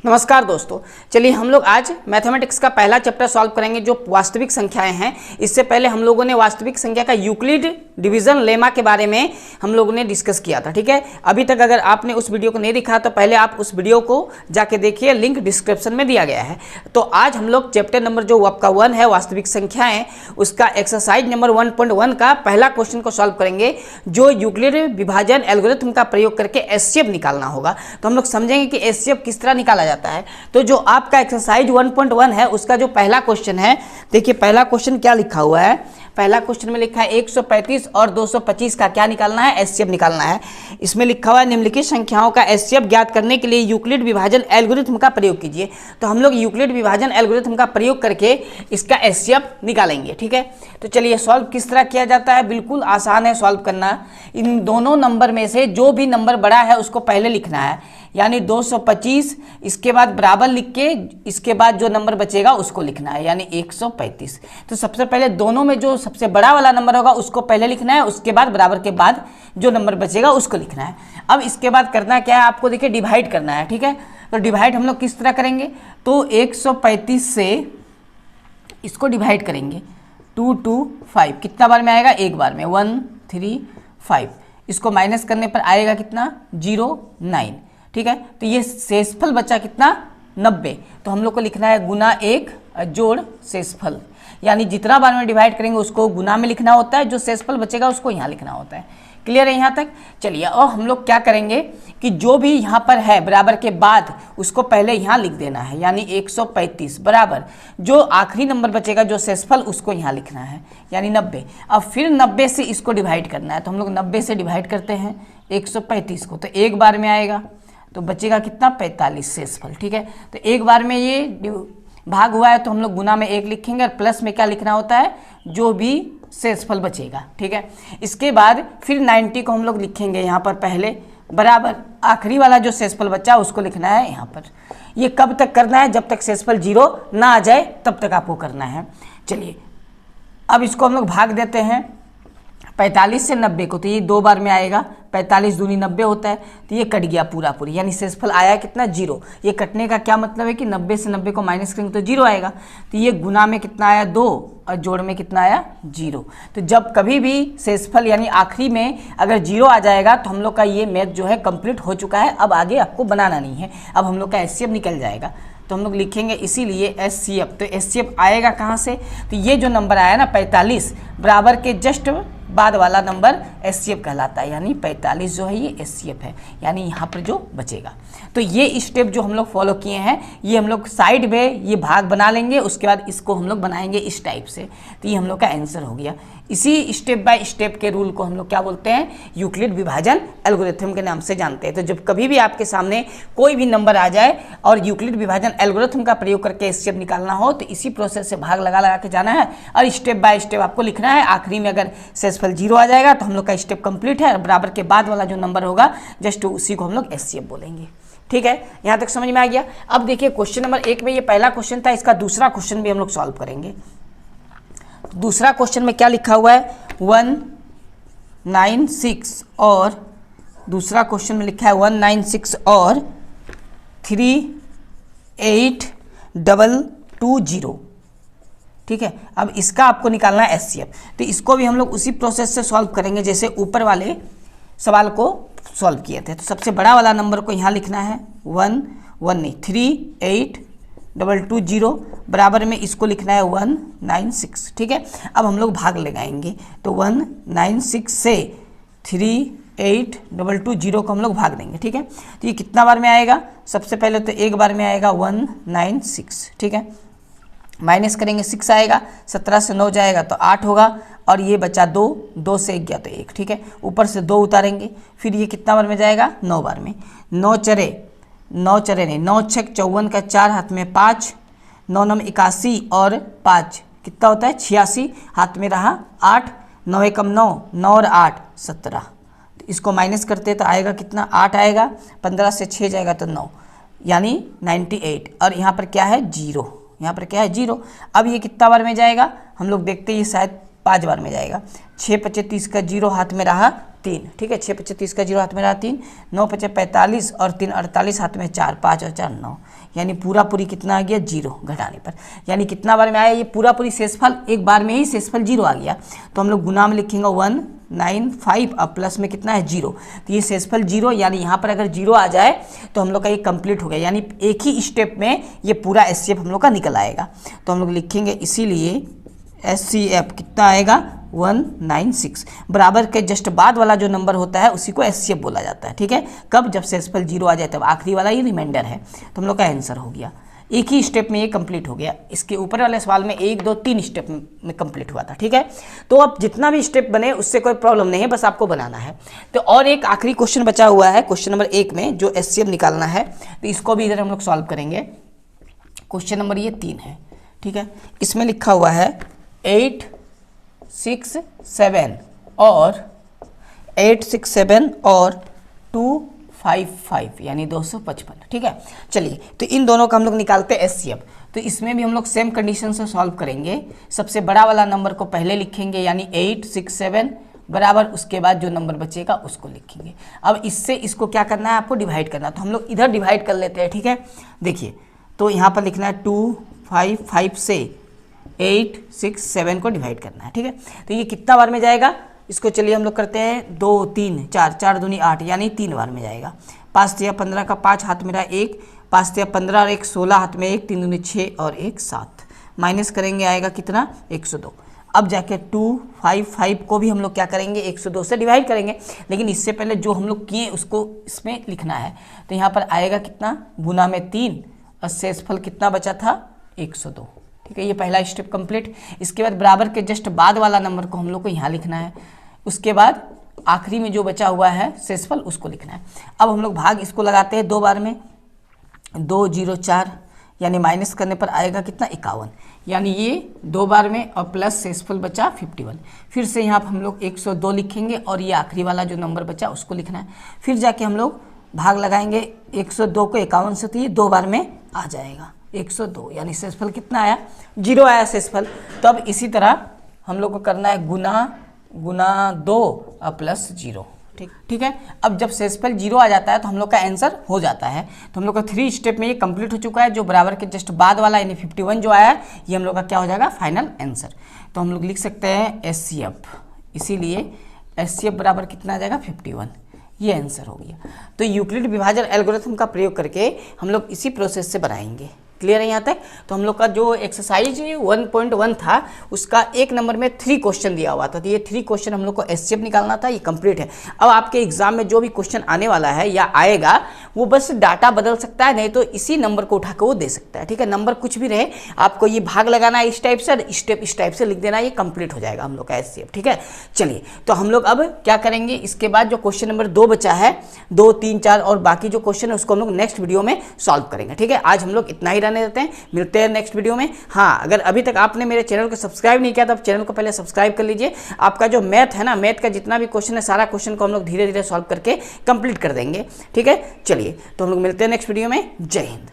नमस्कार दोस्तों, चलिए हम लोग आज मैथमेटिक्स का पहला चैप्टर सॉल्व करेंगे जो वास्तविक संख्याएं हैं। इससे पहले हम लोगों ने वास्तविक संख्या का यूक्लिड डिवीजन लेमा के बारे में हम लोगों ने डिस्कस किया था। ठीक है, अभी तक अगर आपने उस वीडियो को नहीं देखा तो पहले आप उस वीडियो को जाके देखिए, लिंक डिस्क्रिप्शन में दिया गया है। तो आज हम लोग चैप्टर नंबर जो आपका 1 है वास्तविक संख्याएं, उसका एक्सरसाइज नंबर 1.1 का पहला क्वेश्चन को सॉल्व करेंगे जो यूक्लिड विभाजन एल्गोरिथम का प्रयोग करके एचसीएफ निकालना होगा। तो हम लोग समझेंगे कि एचसीएफ किस तरह निकाला जाता है। तो जो आपका एक्सरसाइज 1.1 है उसका जो पहला क्वेश्चन है, देखिए पहला क्वेश्चन क्या लिखा हुआ है। पहला क्वेश्चन में लिखा है 135 और 225 का क्या निकालना है, एचसीएफ निकालना है। इसमें लिखा हुआ है निम्नलिखित संख्याओं का एचसीएफ ज्ञात करने के लिए यूक्लिड विभाजन एल्गोरिथम का प्रयोग कीजिए। तो हम लोग यूक्लिड विभाजन एल्गोरिथम का प्रयोग करके इसका एचसीएफ निकालेंगे। ठीक है, तो चलिए सॉल्व किस तरह किया जाता है। बिल्कुल आसान है सॉल्व करना। इन दोनों नंबर में से जो भी नंबर बड़ा है उसको पहले लिखना है, यानी 225, इसके बाद बराबर लिख के इसके बाद जो नंबर बचेगा उसको लिखना है, यानी 135। तो सबसे पहले दोनों में जो सबसे बड़ा वाला नंबर होगा उसको पहले लिखना है, उसके बाद बराबर के बाद जो नंबर बचेगा उसको लिखना है। अब इसके बाद करना क्या है, आपको देखिए डिवाइड करना है। ठीक है, तो डिवाइड हम लोग किस तरह करेंगे, तो 135 से इसको डिवाइड करेंगे 2 2 5, कितना बार में आएगा, एक बार में, 1 3 5। इसको माइनस करने पर आएगा कितना, 0 9। ठीक है, तो ये शेषफल बचा कितना, 90। तो हम लोग को लिखना है गुना 1 जोड़ शेषफल, यानी जितना बार में डिवाइड करेंगे उसको गुना में लिखना होता है, जो शेषफल बचेगा उसको यहाँ लिखना होता है। क्लियर है यहाँ तक। चलिए और हम लोग क्या करेंगे कि जो भी यहाँ पर है बराबर के बाद उसको पहले यहाँ लिख देना है, यानी 135 बराबर जो आखिरी नंबर बचेगा जो शेषफल उसको यहाँ लिखना है, यानी 90। अब फिर 90 से इसको डिवाइड करना है। तो हम लोग 90 से डिवाइड करते हैं 135 को, तो एक बार में आएगा, तो बचेगा कितना, 45 शेषफल। ठीक है, तो एक बार में ये भाग हुआ है तो हम लोग गुना में 1 लिखेंगे और प्लस में क्या लिखना होता है, जो भी शेषफल बचेगा। ठीक है, इसके बाद फिर 90 को हम लोग लिखेंगे यहाँ पर पहले, बराबर आखिरी वाला जो शेषफल बचा उसको लिखना है यहाँ पर। ये कब तक करना है, जब तक शेषफल 0 ना आ जाए तब तक आपको करना है। चलिए अब इसको हम लोग भाग देते हैं 45 से 90 को, तो ये दो बार में आएगा, 45 दूनी 90 होता है, तो ये कट गया पूरा पूरी, यानी शेषफल आया कितना, 0। ये कटने का क्या मतलब है कि 90 से 90 को माइनस करेंगे तो 0 आएगा। तो ये गुना में कितना आया, 2, और जोड़ में कितना आया, 0। तो जब कभी भी शेषफल यानी आखिरी में अगर 0 आ जाएगा तो हम लोग का ये मैथ जो है कंप्लीट हो चुका है। अब आगे आपको बनाना नहीं है, अब हम लोग का एचसीएफ निकल जाएगा। तो हम लोग लिखेंगे इसीलिए एचसीएफ। तो एचसीएफ आएगा कहाँ से, तो ये जो नंबर आया ना 45 बराबर के जस्ट बाद वाला नंबर एचसीएफ कहलाता है, यानी 45 जो है ये एचसीएफ है, यानी यहाँ पर जो बचेगा। तो ये स्टेप जो हम लोग फॉलो किए हैं ये हम लोग साइड में ये भाग बना लेंगे, उसके बाद इसको हम लोग बनाएंगे इस टाइप से। तो ये हम लोग का आंसर हो गया। इसी स्टेप बाय स्टेप के रूल को हम लोग क्या बोलते हैं, यूक्लिड विभाजन एल्गोरिथम के नाम से जानते हैं। तो जब कभी भी आपके सामने कोई भी नंबर आ जाए और यूक्लिड विभाजन एल्गोरिथम का प्रयोग करके एचसीएफ निकालना हो तो इसी प्रोसेस से भाग लगा लगा के जाना है और स्टेप बाय स्टेप आपको लिखना है। आखिरी में अगर शेषफल 0 आ जाएगा तो हम लोग का स्टेप कंप्लीट है, बराबर के बाद वाला जो नंबर होगा जस्ट उसी को हम लोग एचसीएफ बोलेंगे। ठीक है, यहाँ तक समझ में आ गया। अब देखिए क्वेश्चन नंबर 1 में ये पहला क्वेश्चन था, इसका दूसरा क्वेश्चन भी हम लोग सॉल्व करेंगे। दूसरा क्वेश्चन में क्या लिखा हुआ है, 196 और दूसरा क्वेश्चन में लिखा है 196 और 38220। ठीक है, अब इसका आपको निकालना है एचसीएफ। तो इसको भी हम लोग उसी प्रोसेस से सॉल्व करेंगे जैसे ऊपर वाले सवाल को सॉल्व किए थे। तो सबसे बड़ा वाला नंबर को यहाँ लिखना है 38220 बराबर में इसको लिखना है 196। ठीक है, अब हम लोग भाग लगाएंगे, तो 196 से 38220 को हम लोग भाग देंगे। ठीक है, तो ये कितना बार में आएगा, सबसे पहले तो एक बार में आएगा 196। ठीक है, माइनस करेंगे 6 आएगा, 17 से 9 जाएगा तो 8 होगा, और ये बचा 2 से 1 गया तो 1। ठीक है, ऊपर से 2 उतारेंगे, फिर ये कितना बार में जाएगा, 9 बार में। 9 चरे नहीं, 9 6 54 का 4 हाथ में 5, 9 9 81 और 5 कितना होता है 86, हाथ में रहा 8, 9 एकम 9, 9 और 8 17। तो इसको माइनस करते तो आएगा कितना, 8 आएगा, 15 से 6 जाएगा तो 9, यानी 98। और यहाँ पर क्या है, 0, यहाँ पर क्या है 0। अब ये कितना बार में जाएगा, हम लोग देखते हैं ये शायद 5 बार में जाएगा। 6 पचे 30 का 0 हाथ में रहा 3, ठीक है। 6 पचे 30 का 0 हाथ में रहा 3, 9 पचे 45 और 3 48 हाथ में 4, 5 और 4 9, यानी पूरा पूरी कितना आ गया 0 घटाने पर, यानी कितना बार में आया ये पूरा पूरी शेषफल, एक बार में ही शेषफल 0 आ गया। तो हम लोग गुना में लिखेंगे 195 अब प्लस में कितना है 0, तो ये शेषफल 0, यानी यहाँ पर अगर 0 आ जाए तो हम लोग का ये कंप्लीट हो गया, यानी एक ही स्टेप में ये पूरा एचसीएफ हम लोग का निकल आएगा। तो हम लोग लिखेंगे इसीलिए एचसीएफ कितना आएगा 196, बराबर के जस्ट बाद वाला जो नंबर होता है उसी को एचसीएफ बोला जाता है, ठीक है। कब, जब शेषफल 0 आ जाए तब, आखिरी वाला ये रिमाइंडर है। तो हम लोग का आंसर हो गया, एक ही स्टेप में ये कंप्लीट हो गया। इसके ऊपर वाले सवाल में 1 2 3 स्टेप में कंप्लीट हुआ था, ठीक है। तो अब जितना भी स्टेप बने उससे कोई प्रॉब्लम नहीं है, बस आपको बनाना है। तो और एक आखिरी क्वेश्चन बचा हुआ है, क्वेश्चन नंबर 1 में जो एचसीएफ निकालना है, तो इसको भी इधर हम लोग सॉल्व करेंगे। क्वेश्चन नंबर ये 3 है, ठीक है। इसमें लिखा हुआ है 8 6 7 और 8 6 7 और 255 यानी 255, ठीक है। चलिए, तो इन दोनों का हम लोग निकालते हैं एचसीएफ। तो इसमें भी हम लोग सेम कंडीशन से सॉल्व करेंगे। सबसे बड़ा वाला नंबर को पहले लिखेंगे, यानी 8 6 7 बराबर, उसके बाद जो नंबर बचेगा उसको लिखेंगे। अब इससे इसको क्या करना है, आपको डिवाइड करना है। तो हम लोग इधर डिवाइड कर लेते हैं, ठीक है। देखिए, तो यहाँ पर लिखना है 255 से 8 6 7 को डिवाइड करना है, ठीक है। तो ये कितना बार में जाएगा, इसको चलिए हम लोग करते हैं 2 3 4, 4 दूनी 8, यानी 3 बार में जाएगा। 5 तिया 15 का 5 हाथ में रहा 1, 5 तिया 15 और 1 16 हाथ में 1, 3 दूनी 6 और 1 7, माइनस करेंगे आएगा कितना 102। अब जाके 255 को भी हम लोग क्या करेंगे 102 से डिवाइड करेंगे, लेकिन इससे पहले जो हम लोग किए उसको इसमें लिखना है। तो यहाँ पर आएगा कितना, गुना में 3 और शेषफल कितना बचा था 102, ठीक है। ये पहला स्टेप कंप्लीट। इसके बाद बराबर के जस्ट बाद वाला नंबर को हम लोग को यहाँ लिखना है, उसके बाद आखिरी में जो बचा हुआ है शेषफल उसको लिखना है। अब हम लोग भाग इसको लगाते हैं 2 बार में, 2 0 4, यानी माइनस करने पर आएगा कितना 51, यानी ये 2 बार में और प्लस शेषफल बचा 51। फिर से यहाँ पर हम लोग 102 लिखेंगे और ये आखिरी वाला जो नंबर बचा उसको लिखना है। फिर जाके हम लोग भाग लगाएंगे 102 को 51 से, तो ये 2 बार में आ जाएगा 102, यानी शेषफल कितना आया 0 आया शेषफल। तो अब इसी तरह हम लोग को करना है गुना 2 और प्लस 0, ठीक है। अब जब शेषफल 0 आ जाता है तो हम लोग का आंसर हो जाता है। तो हम लोग का 3 स्टेप में ये कंप्लीट हो चुका है। जो बराबर के जस्ट बाद वाला यानी 51 जो आया है ये हम लोग का क्या हो जाएगा फाइनल आंसर। तो हम लोग लिख सकते हैं एचसीएफ, इसीलिए एचसीएफ बराबर कितना आ जाएगा 51, ये आंसर हो गया। तो यूक्लिड विभाजन एल्गोरिथम का प्रयोग करके हम लोग इसी प्रोसेस से बनाएंगे। क्लियर है यहाँ तक। तो हम लोग का जो एक्सरसाइज 1.1 था उसका 1 नंबर में 3 क्वेश्चन दिया हुआ था, तो ये 3 क्वेश्चन हम लोग को एचसीएफ निकालना था, ये कंप्लीट है। अब आपके एग्जाम में जो भी क्वेश्चन आने वाला है या आएगा वो बस डाटा बदल सकता है, नहीं तो इसी नंबर को उठाकर वो दे सकता है, ठीक है। नंबर कुछ भी रहे, आपको ये भाग लगाना है इस टाइप से, स्टेप इस टाइप से लिख देना, ये कंप्लीट हो जाएगा हम लोग का एचसीएफ, ठीक है। चलिए, तो हम लोग अब क्या करेंगे, इसके बाद जो क्वेश्चन नंबर 2 बचा है, 2 3 4 और बाकी जो क्वेश्चन है उसको हम लोग नेक्स्ट वीडियो में सॉल्व करेंगे, ठीक है। आज हम लोग इतना ही रहने देते हैं, मिलते हैं नेक्स्ट वीडियो में। हाँ, अगर अभी तक आपने मेरे चैनल को सब्सक्राइब नहीं किया तो आप चैनल को पहले सब्सक्राइब कर लीजिए। आपका जो मैथ है ना, मैथ का जितना भी क्वेश्चन है सारा क्वेश्चन को हम लोग धीरे धीरे सॉल्व करके कंप्लीट कर देंगे, ठीक है। चलिए, तो हम लोग मिलते हैं नेक्स्ट वीडियो में। जय हिंद।